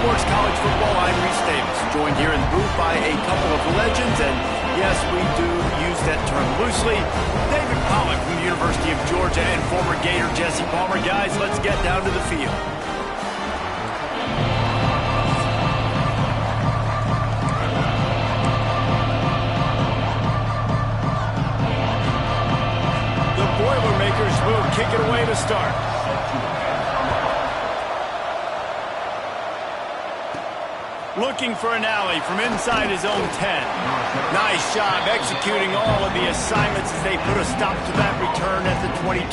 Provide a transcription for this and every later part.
Sports College Football. I'm Reese Davis, joined here in the booth by a couple of legends, and yes, we do use that term loosely. David Pollack from the University of Georgia and former Gator Jesse Palmer. Guys, let's get down to the field. The Boilermakers will kick it away to start. Looking for an alley from inside his own 10. Nice job executing all of the assignments as they put a stop to that return at the 22.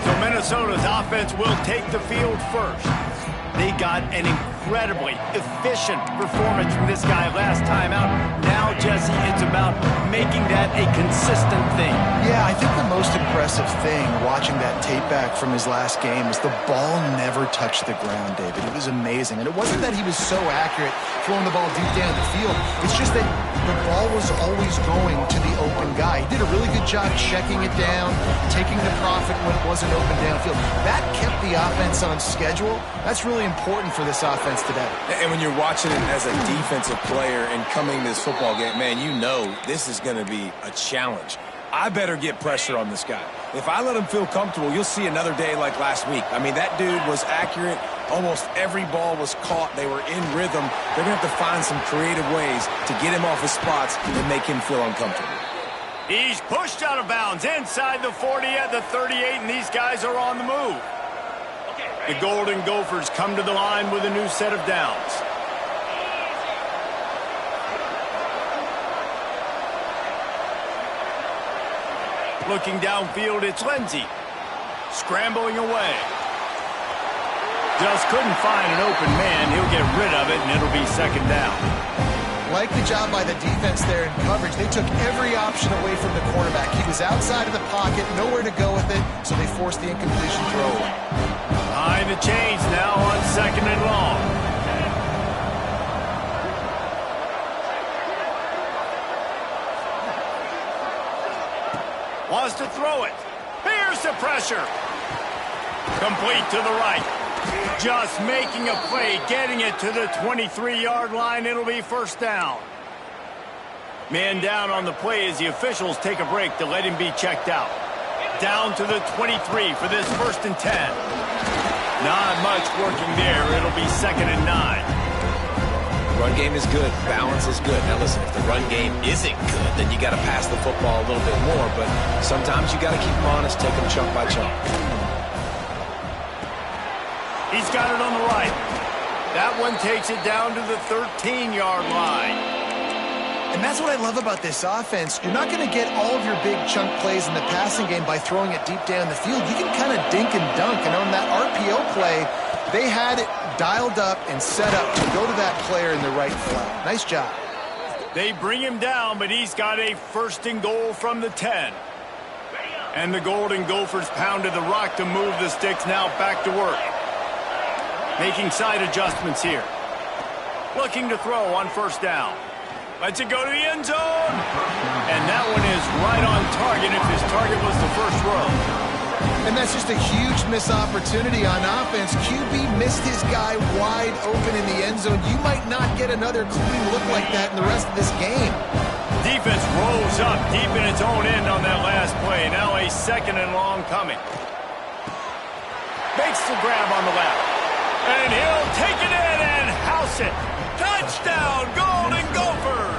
So Minnesota's offense will take the field first. They got an incredibly efficient performance from this guy last time out. Now, Jesse, it's about making that a consistent thing. Yeah, I think the most impressive thing watching that tape back from his last game is the ball never touched the ground, David. It was amazing. And it wasn't that he was so accurate throwing the ball deep down the field. It's just that the ball was always going to the open guy. He did a really good job checking it down, taking the profit when it wasn't open downfield. That kept the offense on schedule. That's really important for this offense today. And when you're watching it as a defensive player and coming to this football game, man, you know this is going to be a challenge. I better get pressure on this guy. If I let him feel comfortable, you'll see another day like last week. I mean, that dude was accurate. Almost every ball was caught. They were in rhythm. They're going to have to find some creative ways to get him off his spots and make him feel uncomfortable. He's pushed out of bounds inside the 40 at the 38, and these guys are on the move. The Golden Gophers come to the line with a new set of downs. Looking downfield, it's Lindsey. Scrambling away. Just couldn't find an open man. He'll get rid of it, and it'll be second down. Like the job by the defense there in coverage. They took every option away from the quarterback. He was outside of the pocket, nowhere to go with it, so they forced the incompletion throw away. Behind the chains now on second and long. Wants to throw it. Here's the pressure. Complete to the right. Just making a play, getting it to the 23-yard line. It'll be first down. Man down on the play as the officials take a break to let him be checked out. Down to the 23 for this 1st and 10. Not much working there. It'll be 2nd and 9. Run game is good. Balance is good. Now listen, if the run game isn't good, then you got to pass the football a little bit more. But sometimes you got to keep them honest, take them chunk by chunk. He's got it on the right. That one takes it down to the 13-yard line. And that's what I love about this offense. You're not going to get all of your big chunk plays in the passing game by throwing it deep down the field. You can kind of dink and dunk. And on that RPO play, they had it dialed up and set up to go to that player in the right flat. Nice job. They bring him down, but he's got a 1st and goal from the 10. And the Golden Gophers pounded the rock to move the sticks. Now back to work. Making side adjustments here. Looking to throw on 1st down. Lets it go to the end zone. And that one is right on target if his target was the first row. And that's just a huge missed opportunity on offense. QB missed his guy wide open in the end zone. You might not get another clean look like that in the rest of this game. Defense rolls up deep in its own end on that last play. Now a 2nd and long coming. Makes the grab on the left. And he'll take it in and house it. Touchdown, Golden Gophers!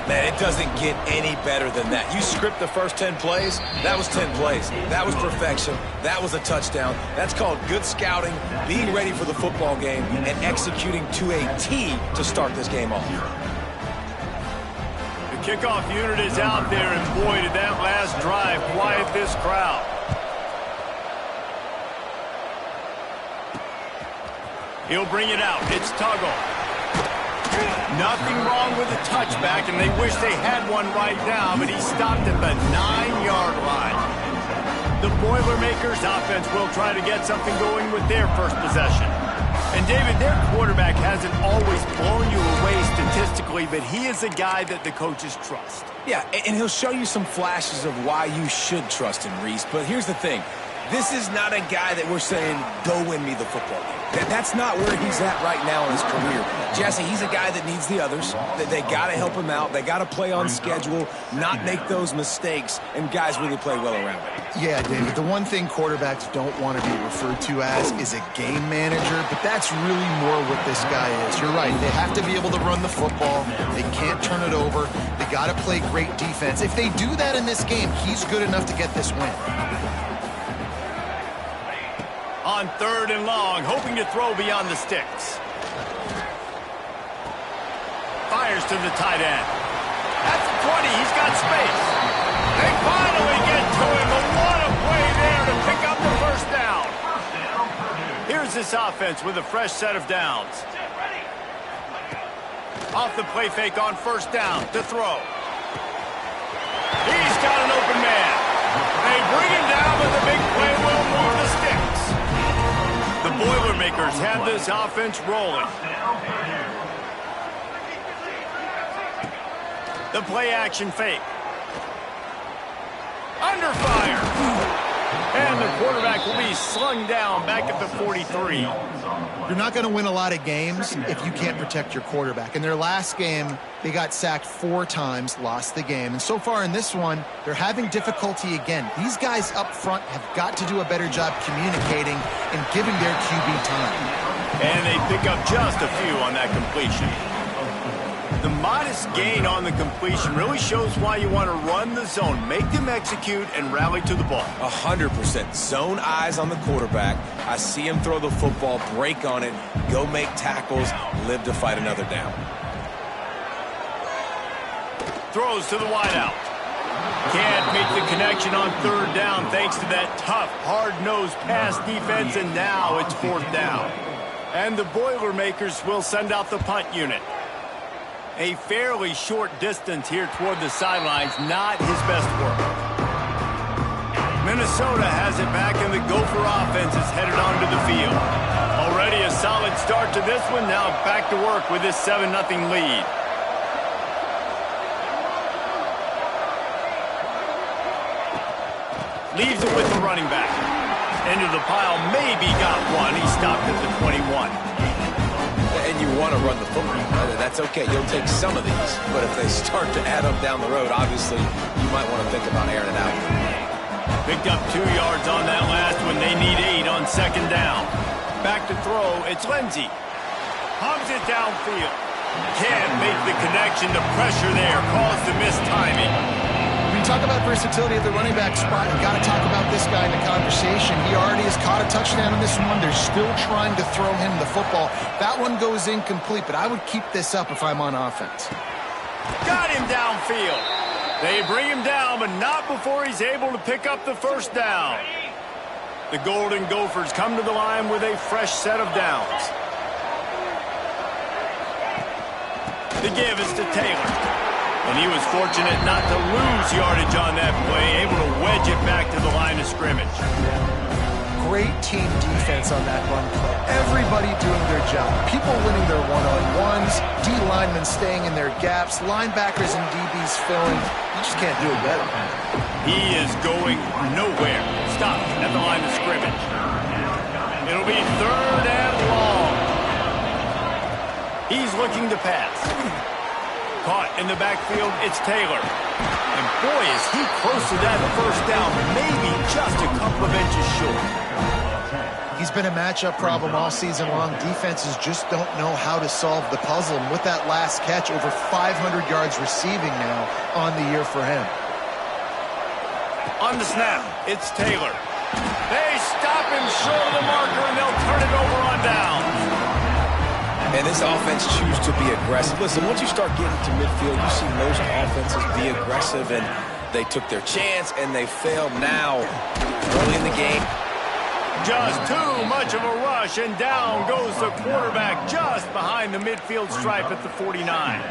Man, it doesn't get any better than that. You script the first 10 plays, that was 10 plays. That was perfection. That was a touchdown. That's called good scouting, being ready for the football game, and executing to a T to start this game off. The kickoff unit is out there, and boy, did that last drive quiet this crowd. He'll bring it out. It's Tuggle. Nothing wrong with the touchback, and they wish they had one right now, but he stopped at the 9-yard line. The Boilermakers offense will try to get something going with their first possession. And, David, their quarterback hasn't always blown you away statistically, but he is a guy that the coaches trust. Yeah, and he'll show you some flashes of why you should trust him, Reese. But here's the thing. This is not a guy that we're saying, go win me the football game. That's not where he's at right now in his career. Jesse, he's a guy that needs the others. That they got to help him out. They got to play on schedule, not make those mistakes, and guys really play well around him. Yeah, David, the one thing quarterbacks don't want to be referred to as is a game manager, but that's really more what this guy is. You're right. They have to be able to run the football. They can't turn it over. They got to play great defense. If they do that in this game, he's good enough to get this win. On 3rd and long, hoping to throw beyond the sticks. Fires to the tight end. At the 20, he's got space. They finally get to him, but what a play there to pick up the first down. Here's this offense with a fresh set of downs. Off the play fake on 1st down to throw. He's got an open man. They bring him down, but the big play will move the sticks. The Boilermakers have this offense rolling. The play action fake. Under fire. And the quarterback will be slung down back at the 43. You're not going to win a lot of games if you can't protect your quarterback. In their last game, they got sacked 4 times, lost the game. And so far in this one, they're having difficulty again. These guys up front have got to do a better job communicating and giving their QB time. And they pick up just a few on that completion. The modest gain on the completion really shows why you want to run the zone, make them execute, and rally to the ball. 100%. Zone eyes on the quarterback. I see him throw the football, break on it, go make tackles, live to fight another down. Throws to the wideout. Can't make the connection on 3rd down thanks to that tough, hard-nosed pass defense, and now it's 4th down. And the Boilermakers will send out the punt unit. A fairly short distance here toward the sidelines, not his best work. Minnesota has it back, and the Gopher offense is headed onto the field. Already a solid start to this one, now back to work with this 7-0 lead. Leaves it with the running back. Into the pile, maybe got one. He stopped at the 21. And you want to run the football. That's okay. You'll take some of these. But if they start to add up down the road, obviously, you might want to think about airing it out. Picked up 2 yards on that last one. They need 8 on 2nd down. Back to throw. It's Lindsey. Pumps it downfield. Can't make the connection. The pressure there caused the missed timing. When you talk about versatility at the running back spot, you got to talk about this guy in the conversation. He already has caught a touchdown in this one. They're still trying to throw him the football. That one goes incomplete, but I would keep this up if I'm on offense. Got him downfield. They bring him down, but not before he's able to pick up the 1st down. The Golden Gophers come to the line with a fresh set of downs. The give is to Taylor. And he was fortunate not to lose yardage on that play, able to wedge it back to the line of scrimmage. Great team defense on that run play. Everybody doing their job. People winning their one-on-ones, D linemen staying in their gaps, linebackers and DBs filling. You just can't do it better. He is going nowhere. Stopped at the line of scrimmage. It'll be 3rd and long. He's looking to pass. Caught in the backfield, it's Taylor. And boy, is he close to that 1st down, maybe just a couple of inches short. He's been a matchup problem all season long. Defenses just don't know how to solve the puzzle. And with that last catch, over 500 yards receiving now on the year for him. On the snap, it's Taylor. They stop him short of the marker, and they'll turn it over on down. And this offense choose to be aggressive. Listen, once you start getting to midfield, you see most offenses be aggressive, and they took their chance, and they failed now early in the game. Just too much of a rush, and down goes the quarterback just behind the midfield stripe at the 49.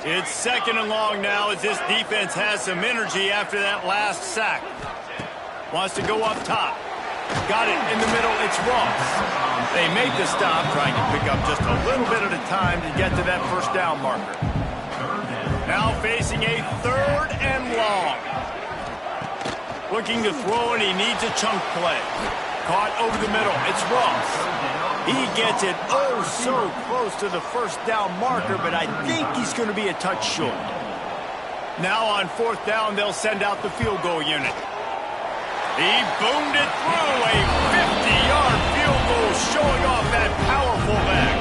It's 2nd and long now as this defense has some energy after that last sack. Wants to go up top. Got it in the middle. It's Ross. They make the stop, trying to pick up just a little bit at a time to get to that 1st down marker. Now facing a 3rd and long. Looking to throw, and he needs a chunk play. Caught over the middle. It's Ross. He gets it oh so close to the first down marker, but I think he's going to be a touch short. Now on fourth down, they'll send out the field goal unit. He boomed it through a 50-yard field goal, showing off that powerful back.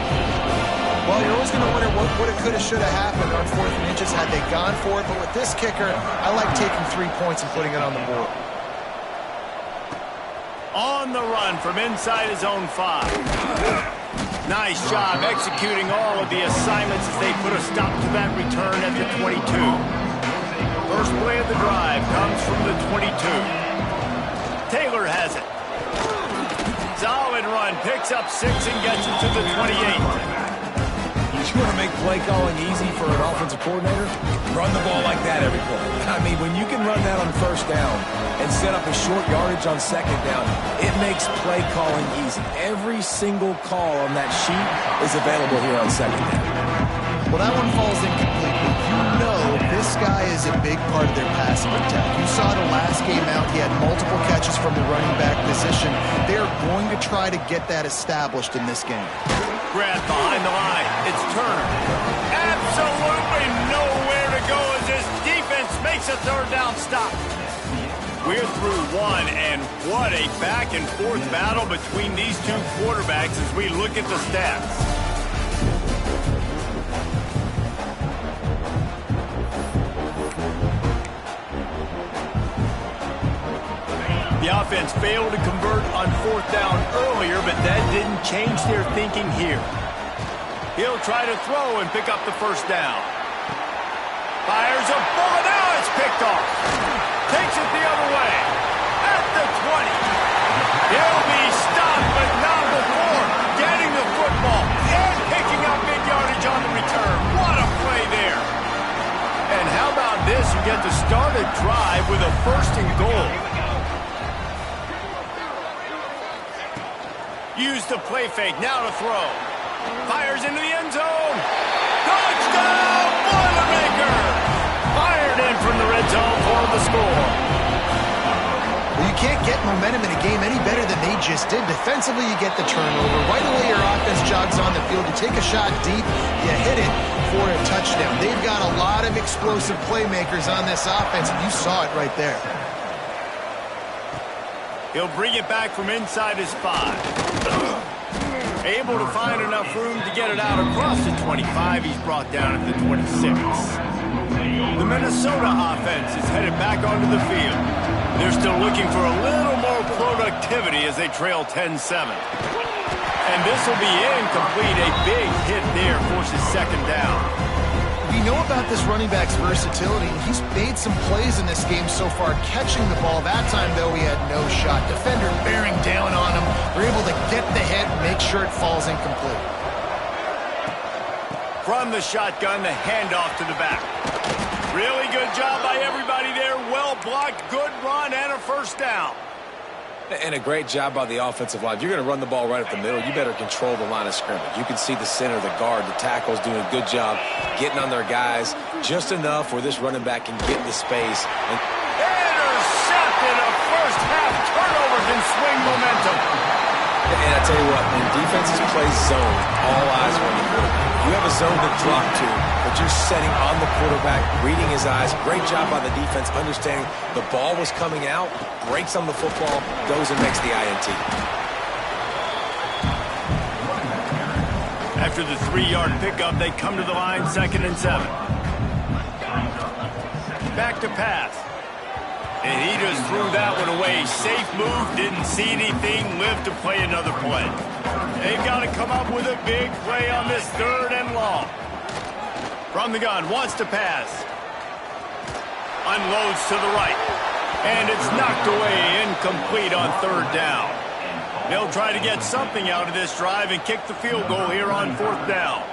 Well, you're always going to wonder what woulda, coulda, shoulda happened on 4th and inches had they gone for it. But with this kicker, I like taking 3 points and putting it on the board. On the run from inside his own 5. Nice job executing all of the assignments as they put a stop to that return at the 22. First play of the drive comes from the 22. Taylor has it. Solid run, picks up 6 and gets it to the 28. You want to make play calling easy for an offensive coordinator? Run the ball like that every play. I mean, when you can run that on first down and set up a short yardage on second down, it makes play calling easy. Every single call on that sheet is available here on second down. Well, that one falls incomplete. You know this guy is a big part of their passing attack. You saw the last game out. He had multiple catches from the running back position. They're going to try to get that established in this game. Grab behind the line. It's Turner. Absolutely nowhere to go as his defense makes a third down stop. We're through one, and what a back-and-forth battle between these two quarterbacks as we look at the stats. The offense failed to convert on fourth down earlier, but that didn't change their thinking here. He'll try to throw and pick up the first down. Fires a bullet. Now it's picked off. Takes it the other way. At the 20. He'll be stopped, but not before getting the football and picking up big yardage on the return. What a play there. And how about this? You get to start a drive with a first and goal. Use the play fake, now to throw. Fires into the end zone. Touchdown, Boilermaker! Fired in from the red zone for the score. Well, you can't get momentum in a game any better than they just did. Defensively, you get the turnover. Right away, your offense jogs on the field. You take a shot deep, you hit it for a touchdown. They've got a lot of explosive playmakers on this offense, and you saw it right there. He'll bring it back from inside his 5. Able to find enough room to get it out across the 25. He's brought down at the 26. The Minnesota offense is headed back onto the field. They're still looking for a little more productivity as they trail 10-7. And this will be incomplete. A big hit there forces second down. We know about this running back's versatility. He's made some plays in this game so far, catching the ball. That time, though, he had no shot. Defender bearing down on him. They're able to get the hit and make sure it falls incomplete. From the shotgun, the handoff to the back. Really good job by everybody there. Well blocked, good run, and a first down. And a great job by the offensive line. If you're going to run the ball right up the middle, you better control the line of scrimmage. You can see the center, the guard, the tackles doing a good job getting on their guys just enough where this running back can get into space. Intercepted. A first half turnover can swing momentum. And I tell you what, when defenses play zone, all eyes are on the quarterback. You have a zone to drop to, but you're setting on the quarterback, reading his eyes. Great job by the defense, understanding the ball was coming out, breaks on the football, goes and makes the INT. After the 3-yard pickup, they come to the line, 2nd and 7. Back to pass. And he just threw that one away. Safe move, didn't see anything, lived to play another play. They've got to come up with a big play on this 3rd and long. From the gun, wants to pass. Unloads to the right. And it's knocked away, incomplete on 3rd down. They'll try to get something out of this drive and kick the field goal here on 4th down.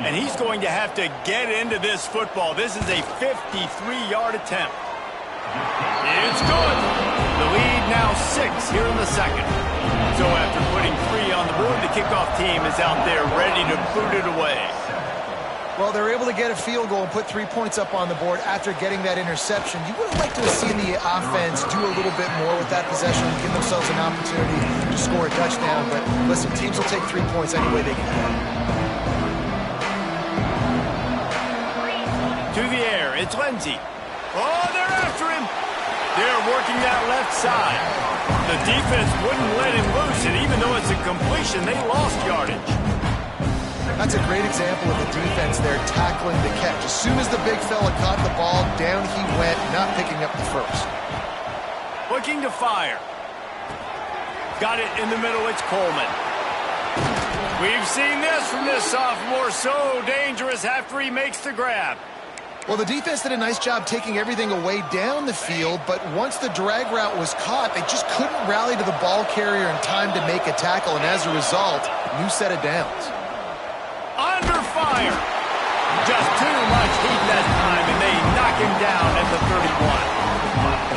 And he's going to have to get into this football. This is a 53-yard attempt. It's good. The lead now 6 here in the 2nd. So after putting 3 on the board, the kickoff team is out there ready to boot it away. Well, they're able to get a field goal and put 3 points up on the board after getting that interception. You would have liked to have seen the offense do a little bit more with that possession and give themselves an opportunity to score a touchdown. But listen, teams will take 3 points any way they can have. To the air, it's Lindsey. Oh, they're after him. They're working that left side. The defense wouldn't let him loose, and even though it's a completion, they lost yardage. That's a great example of the defense there tackling the catch. As soon as the big fella caught the ball, down he went, not picking up the first. Looking to fire. Got it in the middle, it's Coleman. We've seen this from this sophomore, so dangerous after he makes the grab. Well, the defense did a nice job taking everything away down the field, but once the drag route was caught, they just couldn't rally to the ball carrier in time to make a tackle, and as a result, new set of downs. Under fire. Just too much heat that time, and they knock him down at the 31.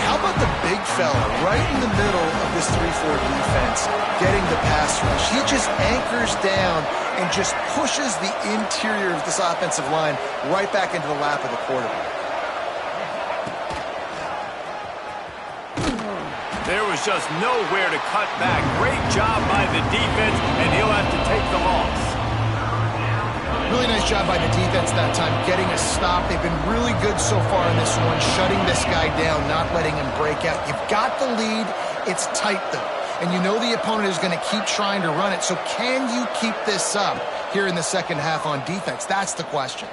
How about the big fella right in the middle of this 3-4 defense getting the pass rush? He just anchors down and just pushes the interior of this offensive line right back into the lap of the quarterback. There was just nowhere to cut back. Great job by the defense, and he'll have to take the loss. Really nice job by the defense that time, getting a stop. They've been really good so far in this one, shutting this guy down, not letting him break out. You've got the lead. It's tight, though. And you know the opponent is going to keep trying to run it. So can you keep this up here in the second half on defense? That's the question.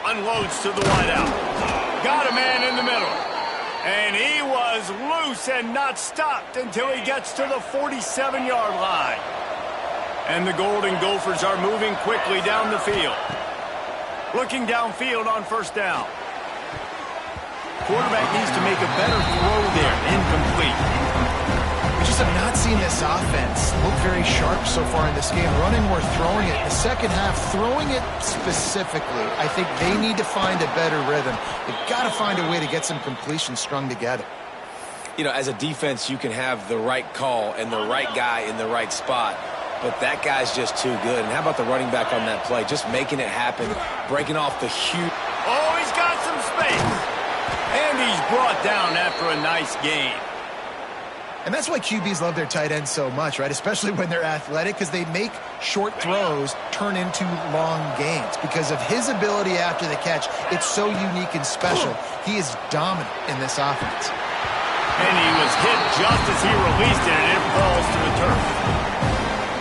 Unloads to the wideout. Got a man in the middle. And he was loose and not stopped until he gets to the 47-yard line. And the Golden Gophers are moving quickly down the field. Looking downfield on first down. Quarterback needs to make a better throw there. Incomplete. We just have not seen this offense look very sharp so far in this game. Running or throwing it. The second half, throwing it specifically, I think they need to find a better rhythm. They've got to find a way to get some completions strung together. You know, as a defense, you can have the right call and the right guy in the right spot. But that guy's just too good. And how about the running back on that play? Just making it happen, breaking off the huge... Oh, he's got some space. And he's brought down after a nice gain. And that's why QBs love their tight ends so much, right? Especially when they're athletic, because they make short throws turn into long gains. Because of his ability after the catch, it's so unique and special. He is dominant in this offense. And he was hit just as he released it, and it falls to the turf.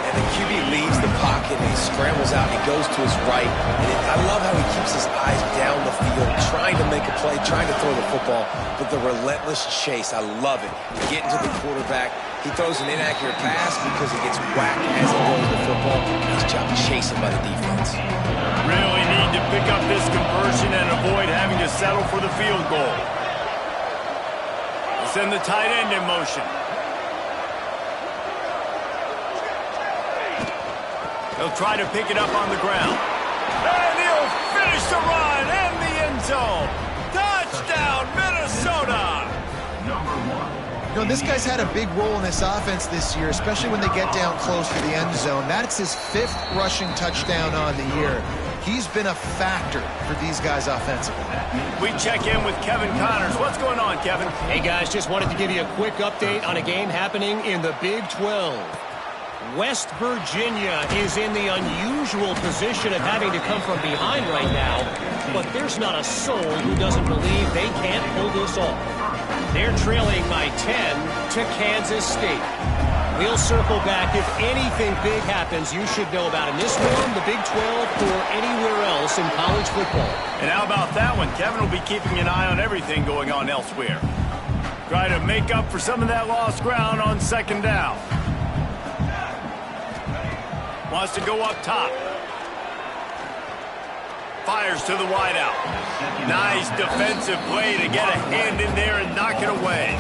And the QB leaves the pocket, and he scrambles out, and he goes to his right. And I love how he keeps his eyes down the field, trying to make a play, trying to throw the football, but the relentless chase, I love it. Getting to the quarterback, he throws an inaccurate pass because he gets whacked as he throws the football. Nice job chasing by the defense. Really need to pick up this conversion and avoid having to settle for the field goal. We'll send the tight end in motion. He'll try to pick it up on the ground. And he'll finish the run in the end zone. Touchdown, Minnesota! You know, this guy's had a big role in this offense this year, especially when they get down close to the end zone. That's his 5th rushing touchdown on the year. He's been a factor for these guys offensively. We check in with Kevin Connors. What's going on, Kevin? Hey, guys, just wanted to give you a quick update on a game happening in the Big 12. West Virginia is in the unusual position of having to come from behind right now, but there's not a soul who doesn't believe they can't pull this off. They're trailing by 10 to Kansas State. We'll circle back if anything big happens you should know about in this one, the Big 12, or anywhere else in college football. And how about that one? Kevin will be keeping an eye on everything going on elsewhere. Try to make up for some of that lost ground on second down. Wants to go up top. Fires to the wideout. Nice defensive play to get a hand in there and knock it away.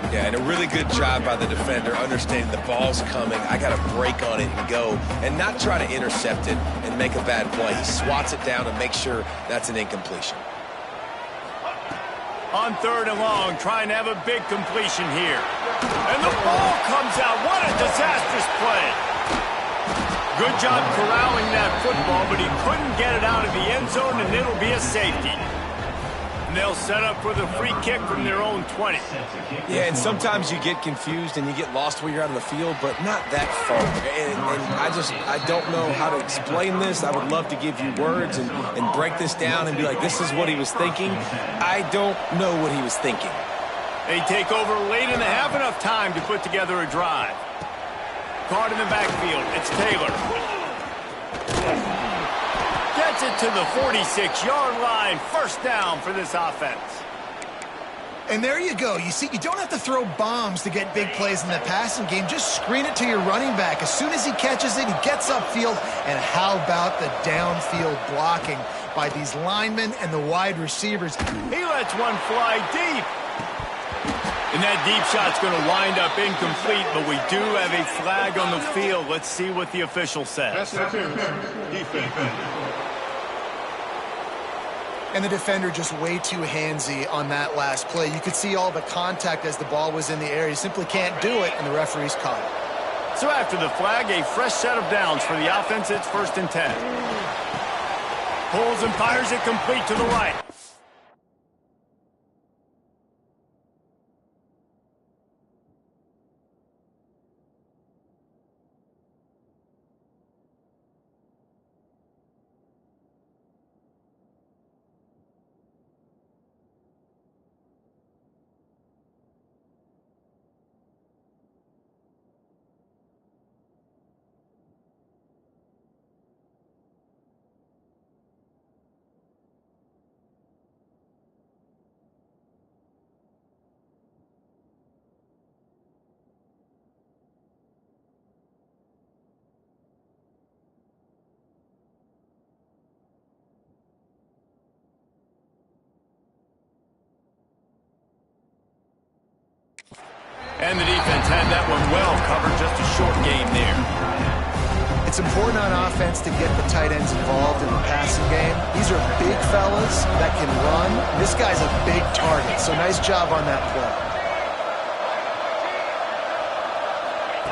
Yeah, and a really good job by the defender, understanding the ball's coming. I got to break on it and go, and not try to intercept it and make a bad play. He swats it down and makes sure that's an incompletion. On third and long, trying to have a big completion here. And the ball comes out. What a disastrous play. Good job corralling that football, but he couldn't get it out of the end zone, and it'll be a safety. And they'll set up for the free kick from their own 20. Yeah, and sometimes you get confused and you get lost where you're out of the field, but not that far. And I don't know how to explain this. I would love to give you words and break this down and be like, this is what he was thinking. I don't know what he was thinking. They take over late in the half, enough time to put together a drive. Caught in the backfield. It's Taylor. Gets it to the 46-yard line. First down for this offense. And there you go. You see, you don't have to throw bombs to get big plays in the passing game. Just screen it to your running back. As soon as he catches it, he gets upfield. And how about the downfield blocking by these linemen and the wide receivers? He lets one fly deep. And that deep shot's going to wind up incomplete, but we do have a flag on the field. Let's see what the official says. And the defender just way too handsy on that last play. You could see all the contact as the ball was in the air. He simply can't do it, and the referee's caught it. So after the flag, a fresh set of downs for the offense. It's 1st and 10. Pulls and fires it complete to the right. And the defense had that one well covered. Just a short game there. It's important on offense to get the tight ends involved in the passing game. These are big fellas that can run. This guy's a big target, so nice job on that play.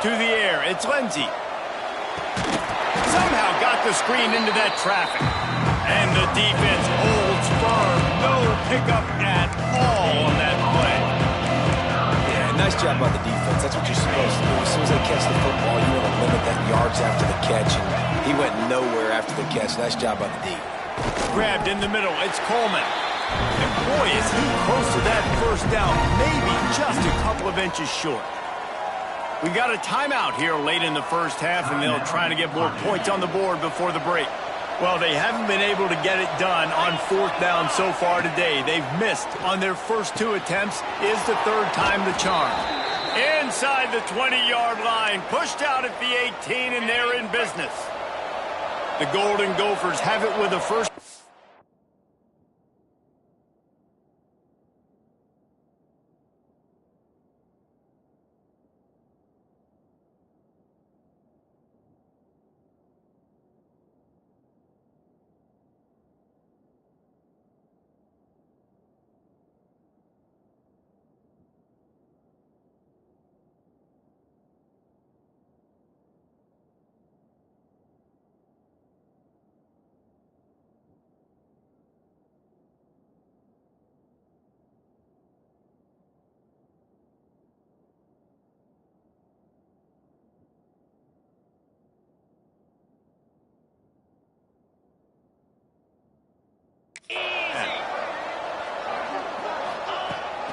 To the air, it's Lindsey. Somehow got the screen into that traffic. And the defense holds firm. No pickup at all on that play. Nice job by the defense. That's what you're supposed to do. As soon as they catch the football, you want to limit that yards after the catch. And he went nowhere after the catch. Nice job by the D. Grabbed in the middle. It's Coleman. And boy, is he close to that first down. Maybe just a couple of inches short. We got a timeout here late in the first half, and they'll try to get more points on the board before the break. Well, they haven't been able to get it done on 4th down so far today. They've missed on their first 2 attempts. Is the 3rd time the charm. Inside the 20-yard line, pushed out at the 18, and they're in business. The Golden Gophers have it with a first.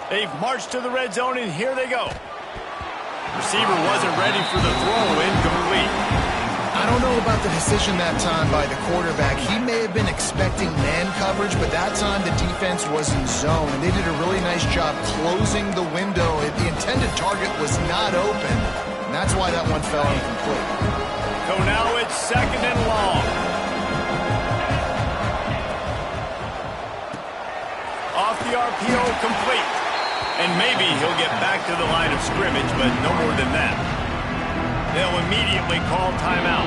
They've marched to the red zone, and here they go. Receiver wasn't ready for the throw, incomplete. I don't know about the decision that time by the quarterback. He may have been expecting man coverage, but that time the defense was in zone, and they did a really nice job closing the window. The intended target was not open, and that's why that one fell incomplete. So now it's 2nd and long. Off the RPO, complete. And maybe he'll get back to the line of scrimmage, but no more than that. They'll immediately call timeout.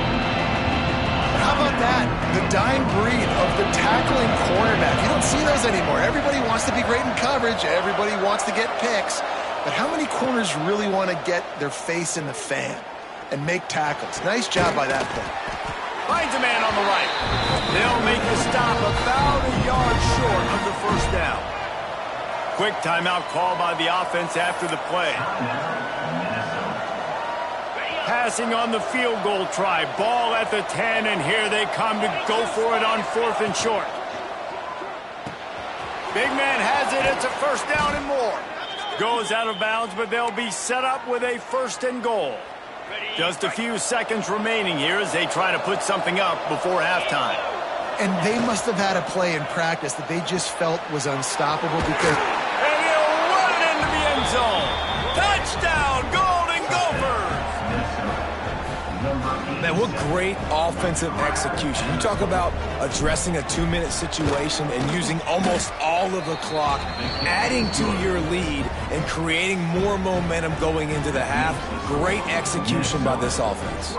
How about that? The dying breed of the tackling cornerback. You don't see those anymore. Everybody wants to be great in coverage. Everybody wants to get picks. But how many corners really want to get their face in the fan and make tackles? Nice job by that play. the right. They'll make the stop about a yard short of the first down. Quick timeout call by the offense after the play. Passing on the field goal try. Ball at the 10, and here they come to go for it on 4th and short. Big man has it. It's a first down and more. Goes out of bounds, but they'll be set up with a 1st and goal. Just a few seconds remaining here as they try to put something up before halftime. And they must have had a play in practice that they just felt was unstoppable because... And he'll run it into the end zone. Touchdown, Golden Gophers! Man, what great offensive execution. You talk about addressing a 2-minute situation and using almost all of the clock, adding to your lead and creating more momentum going into the half. Great execution by this offense.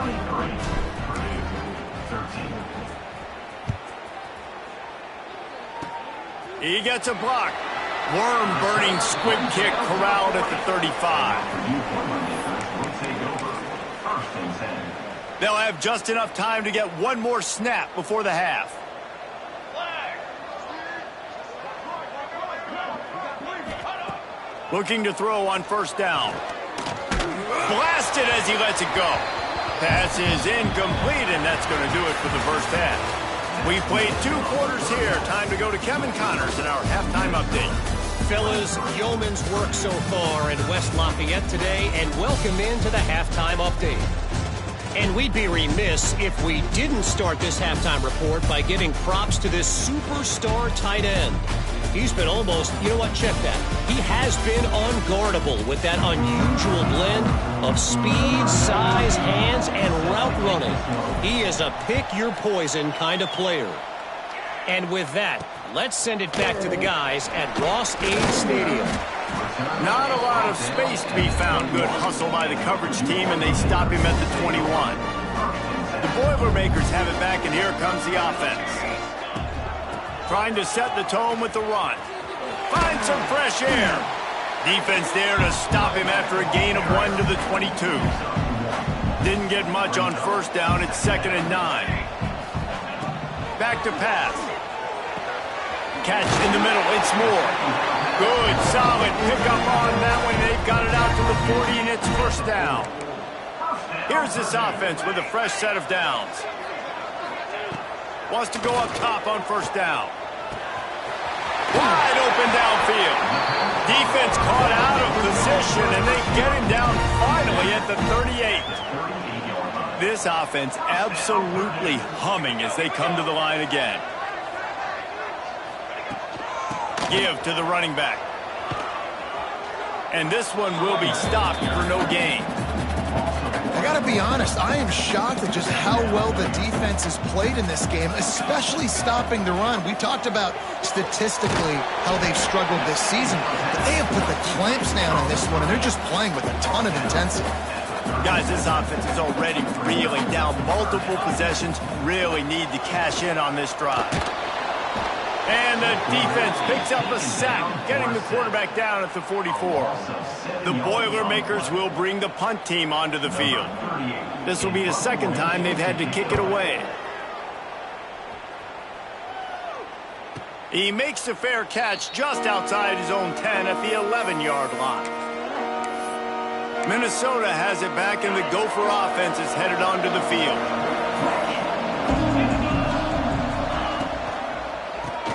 He gets a block. Worm-burning squib kick corralled at the 35. They'll have just enough time to get one more snap before the half. Looking to throw on 1st down. Blasted as he lets it go. Pass is incomplete, and that's going to do it for the first half. We played 2 quarters here. Time to go to Kevin Connors in our halftime update. Fellas, yeoman's work so far in West Lafayette today, and welcome into the halftime update. And we'd be remiss if we didn't start this halftime report by giving props to this superstar tight end. He's been almost, you know what, check that. He has been unguardable with that unusual blend of speed, size, hands, and route running. He is a pick-your-poison kind of player. And with that, let's send it back to the guys at Ross-Ade Stadium. Not a lot of space to be found. Good hustle by the coverage team, and they stop him at the 21. The Boilermakers have it back, and here comes the offense. Trying to set the tone with the run. Find some fresh air. Defense there to stop him after a gain of 1 to the 22. Didn't get much on 1st down. It's 2nd and 9. Back to pass. Catch in the middle. It's Moore. Good, solid pickup on that one. They've got it out to the 40, and it's 1st down. Here's this offense with a fresh set of downs. Wants to go up top on 1st down. Wide open downfield. Defense caught out of position, and they get him down finally at the 38. This offense absolutely humming as they come to the line again. Give to the running back. And this one will be stopped for no gain. I got to be honest, I am shocked at just how well the defense has played in this game, especially stopping the run. We talked about statistically how they've struggled this season, but they have put the clamps down on this one, and they're just playing with a ton of intensity. Guys, this offense is already reeling down multiple possessions. Really need to cash in on this drive. And the defense picks up a sack, getting the quarterback down at the 44. The Boilermakers will bring the punt team onto the field. This will be the 2nd time they've had to kick it away. He makes the fair catch just outside his own 10 at the 11-yard line. Minnesota has it back, and the Gopher offense is headed onto the field.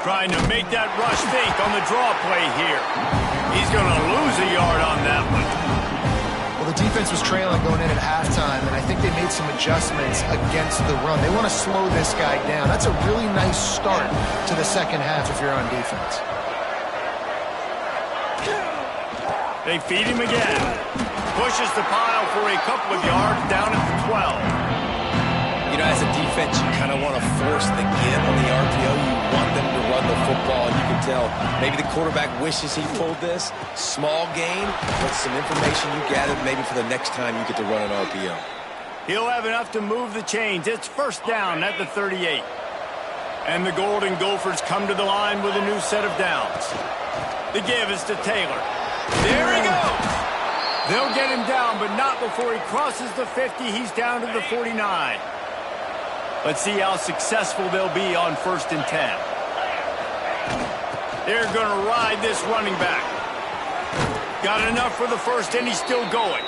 Trying to make that rush fake on the draw play here. He's going to lose a yard on that one. Well, the defense was trailing going in at halftime, and I think they made some adjustments against the run. They want to slow this guy down. That's a really nice start to the 2nd half if you're on defense. They feed him again. Pushes the pile for a couple of yards down at the 12. You know, as a defense, you kind of want to force the give on the RPO. You want them to run the football, and you can tell maybe the quarterback wishes he pulled this. Small gain, but some information you gathered maybe for the next time you get to run an RPO. He'll have enough to move the chains. It's 1st down at the 38. And the Golden Gophers come to the line with a new set of downs. The give is to Taylor. There he goes. They'll get him down, but not before he crosses the 50. He's down to the 49. Let's see how successful they'll be on 1st and 10. They're going to ride this running back. Got enough for the first, and he's still going.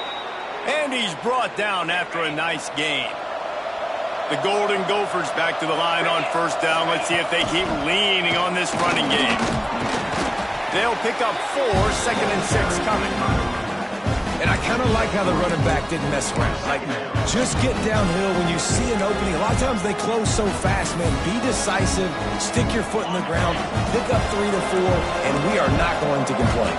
And he's brought down after a nice gain. The Golden Gophers back to the line on 1st down. Let's see if they keep leaning on this running game. They'll pick up 4, 2nd and 6 coming. And I kind of like how the running back didn't mess around. Like, just get downhill when you see an opening. A lot of times they close so fast, man. Be decisive, stick your foot in the ground, pick up 3 to 4, and we are not going to complain.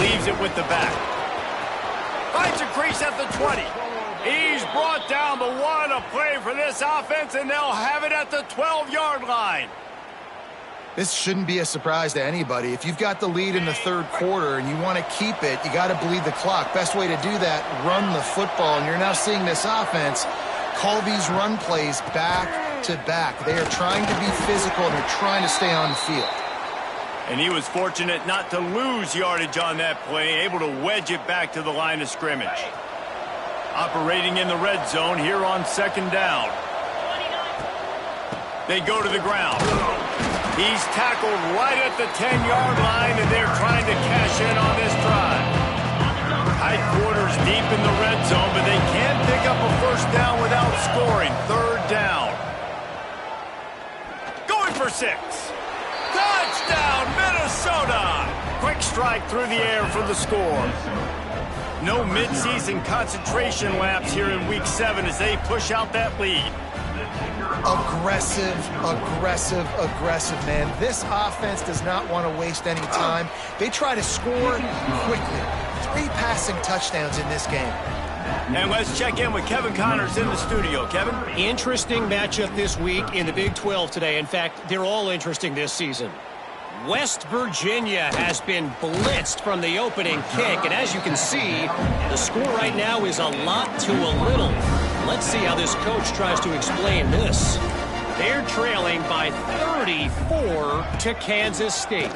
Leaves it with the back. Finds a crease at the 20. He's brought down, but what a play for this offense, and they'll have it at the 12-yard line. This shouldn't be a surprise to anybody. If you've got the lead in the 3rd quarter and you want to keep it, you got to bleed the clock. Best way to do that, run the football. And you're now seeing this offense call these run plays back to back. They are trying to be physical, and they're trying to stay on the field. And he was fortunate not to lose yardage on that play, able to wedge it back to the line of scrimmage. Operating in the red zone here on 2nd down. They go to the ground. He's tackled right at the 10-yard line, and they're trying to cash in on this drive. High quarters deep in the red zone, but they can't pick up a 1st down without scoring. 3rd down. Going for 6. Touchdown, Minnesota! Quick strike through the air for the score. No midseason concentration laps here in Week 7 as they push out that lead. Aggressive, aggressive, aggressive, man. This offense does not want to waste any time. They try to score quickly. 3 passing touchdowns in this game. And let's check in with Kevin Connors in the studio. Kevin? Interesting matchup this week in the Big 12 today. In fact, they're all interesting this season. West Virginia has been blitzed from the opening kick, and as you can see, the score right now is a lot to a little. Let's see how this coach tries to explain this. They're trailing by 34 to Kansas State.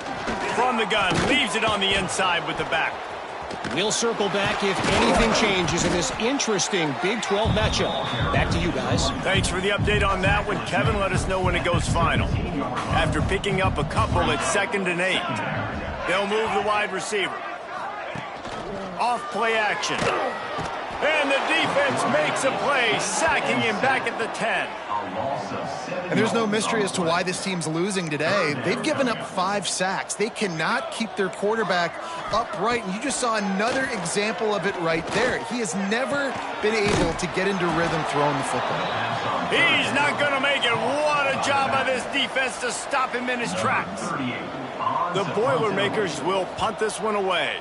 From the gun, leaves it on the inside with the back. We'll circle back if anything changes in this interesting Big 12 matchup. Back to you guys. Thanks for the update on that one, Kevin. Let us know when it goes final. After picking up a couple at 2nd and 8, they'll move the wide receiver. Off play action. And the defense makes a play, sacking him back at the 10. And there's no mystery as to why this team's losing today. They've given up 5 sacks. They cannot keep their quarterback upright, and you just saw another example of it right there. He has never been able to get into rhythm throwing the football. He's not going to make it. What a job by this defense to stop him in his tracks. The Boilermakers will punt this one away.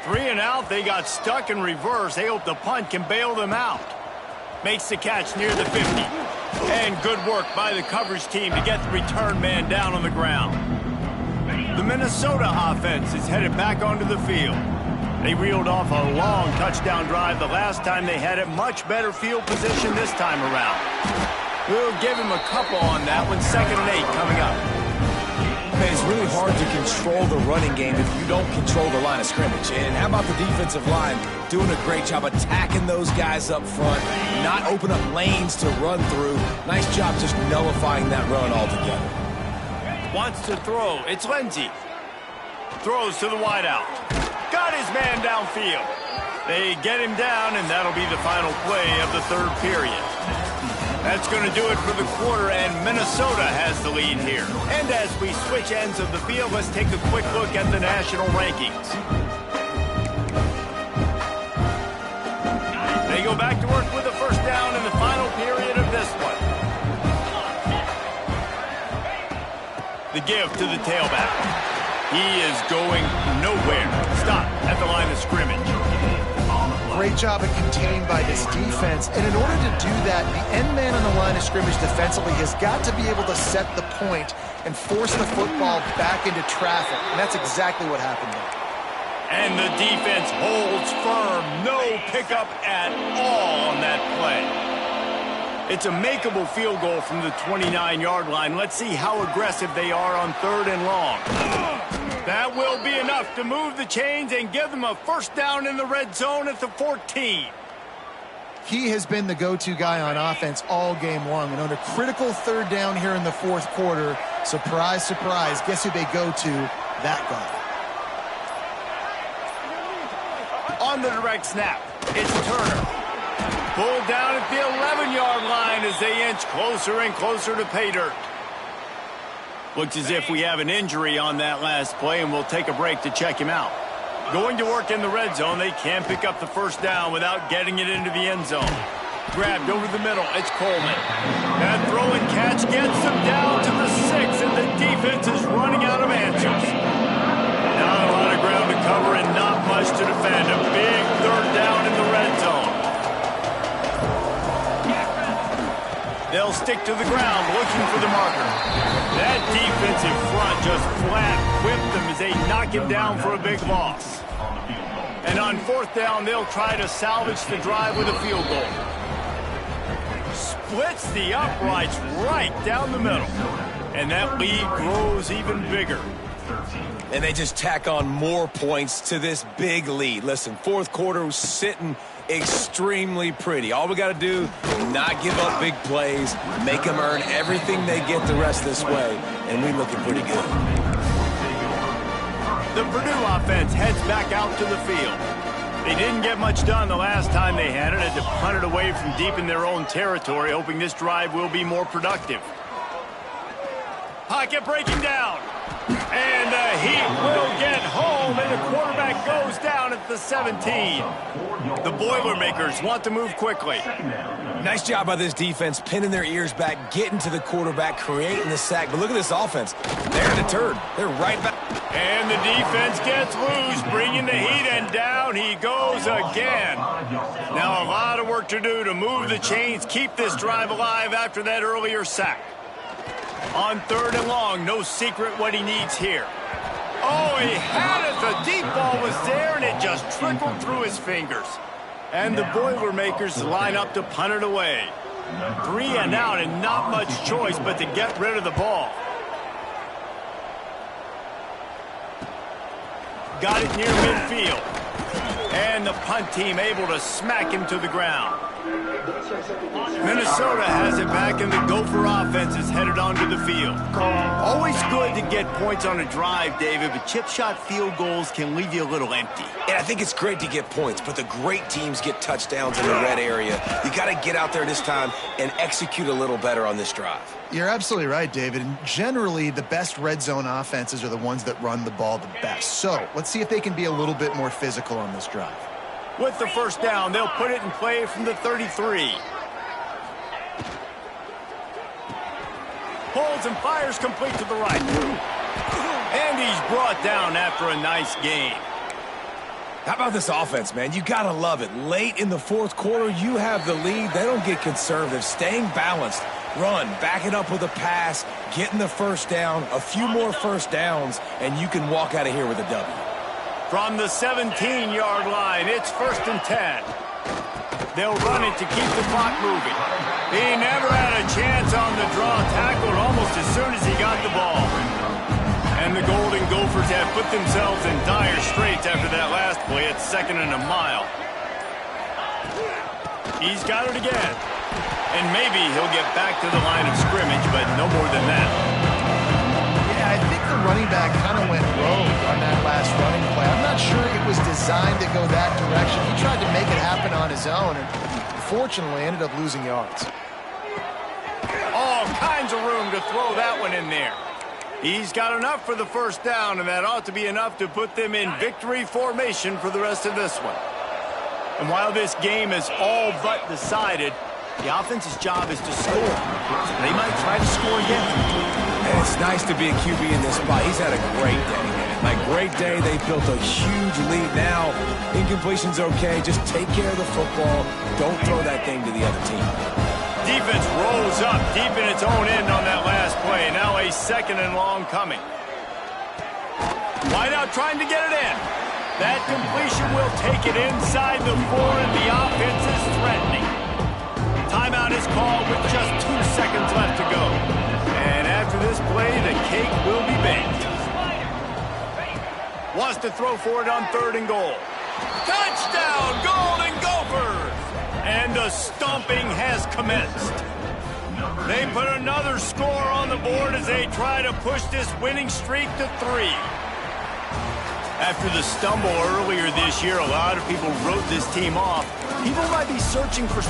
3 and out, they got stuck in reverse. They hope the punt can bail them out. Makes the catch near the 50. And good work by the coverage team to get the return man down on the ground. The Minnesota offense is headed back onto the field. They reeled off a long touchdown drive the last time they had it. Much better field position this time around. We'll give him a couple on that one. 2nd and 8 coming up. Man, it's really hard to control the running game if you don't control the line of scrimmage. And how about the defensive line doing a great job attacking those guys up front, not open up lanes to run through. Nice job just nullifying that run altogether. Wants to throw. It's Lindsey. Throws to the wideout. Got his man downfield. They get him down, and that'll be the final play of the 3rd period. That's going to do it for the quarter, and Minnesota has the lead here. And as we switch ends of the field, let's take a quick look at the national rankings. They go back to work with a 1st down in the final period of this one. The give to the tailback. He is going nowhere. Stop at the line of scrimmage. Great job of containing by this defense. And in order to do that, the end man on the line of scrimmage defensively has got to be able to set the point and force the football back into traffic. And that's exactly what happened there. And the defense holds firm. No pickup at all on that play. It's a makeable field goal from the 29-yard line. Let's see how aggressive they are on 3rd and long. That will be enough to move the chains and give them a first down in the red zone at the 14. He has been the go-to guy on offense all game long. And on a critical 3rd down here in the 4th quarter, surprise, surprise, guess who they go to? That guy. On the direct snap, it's Turner. Pulled down at the 11-yard line as they inch closer and closer to pay dirt. Looks as if we have an injury on that last play, and we'll take a break to check him out. Going to work in the red zone, they can pick up the first down without getting it into the end zone. Grabbed over the middle, it's Coleman. That throw and catch gets them down to the 6, and the defense is running out of answers. Not a lot of ground to cover and not much to defend. A big 3rd down in the red zone. They'll stick to the ground looking for the marker. That defensive front just flat whipped them as they knock him down for a big loss. And on 4th down, they'll try to salvage the drive with a field goal. Splits the uprights right down the middle. And that lead grows even bigger. And they just tack on more points to this big lead. Listen, 4th quarter was sitting extremely pretty. All we got to do is not give up big plays, make them earn everything they get the rest this way, and we're looking pretty good. The Purdue offense heads back out to the field. They didn't get much done the last time they had it. Had to punt it away from deep in their own territory, hoping this drive will be more productive. Pocket breaking down. And the Heat will get home, and the quarterback goes down at the 17. The Boilermakers want to move quickly. Nice job by this defense, pinning their ears back, getting to the quarterback, creating the sack. But look at this offense. They're deterred. They're right back. And the defense gets loose, bringing the Heat, and down he goes again. Now a lot of work to do to move the chains, keep this drive alive after that earlier sack. On 3rd and long, no secret what he needs here. Oh, he had it. The deep ball was there, and it just trickled through his fingers. And the Boilermakers line up to punt it away. 3 and out, and not much choice but to get rid of the ball. Got it near midfield. And the punt team able to smack him to the ground. Minnesota has it back, and the Gopher offense is headed onto the field. Always good to get points on a drive, David, but chip shot field goals can leave you a little empty. And I think it's great to get points, but the great teams get touchdowns in the red area. You got to get out there this time and execute a little better on this drive. You're absolutely right, David. And generally, the best red zone offenses are the ones that run the ball the best. So let's see if they can be a little bit more physical on this drive. With the first down, they'll put it in play from the 33. Pulls and fires complete to the right. And he's brought down after a nice gain. How about this offense, man? You got to love it. Late in the 4th quarter, you have the lead. They don't get conservative. Staying balanced. Run, back it up with a pass, getting the first down, a few more first downs, and you can walk out of here with a W. From the 17-yard line, it's 1st and 10. They'll run it to keep the clock moving. He never had a chance on the draw, tackled almost as soon as he got the ball. And the Golden Gophers have put themselves in dire straits after that last play at 2nd and a mile. He's got it again. And maybe he'll get back to the line of scrimmage, but no more than that. Yeah, I think the running back kind of went rogue on that last running play. I'm not sure it was designed to go that direction. He tried to make it happen on his own, and unfortunately ended up losing yards. All kinds of room to throw that one in there. He's got enough for the first down, and that ought to be enough to put them in victory formation for the rest of this one. And while this game is all but decided, the offense's job is to score. They might try to score again. And it's nice to be a QB in this spot. He's had a great day, man. Like, great day. They built a huge lead. Now, incompletion's okay. Just take care of the football. Don't throw that thing to the other team. Defense rolls up deep in its own end on that last play. Now a 2nd and long coming. Wideout trying to get it in. That completion will take it inside the 4, and the offense is threatening. Timeout is called with just 2 seconds left to go. And after this play, the cake will be baked. Wants to throw for it on 3rd and goal. Touchdown, Golden Gophers! And the stomping has commenced. They put another score on the board as they try to push this winning streak to 3. After the stumble earlier this year, a lot of people wrote this team off. People might be searching for...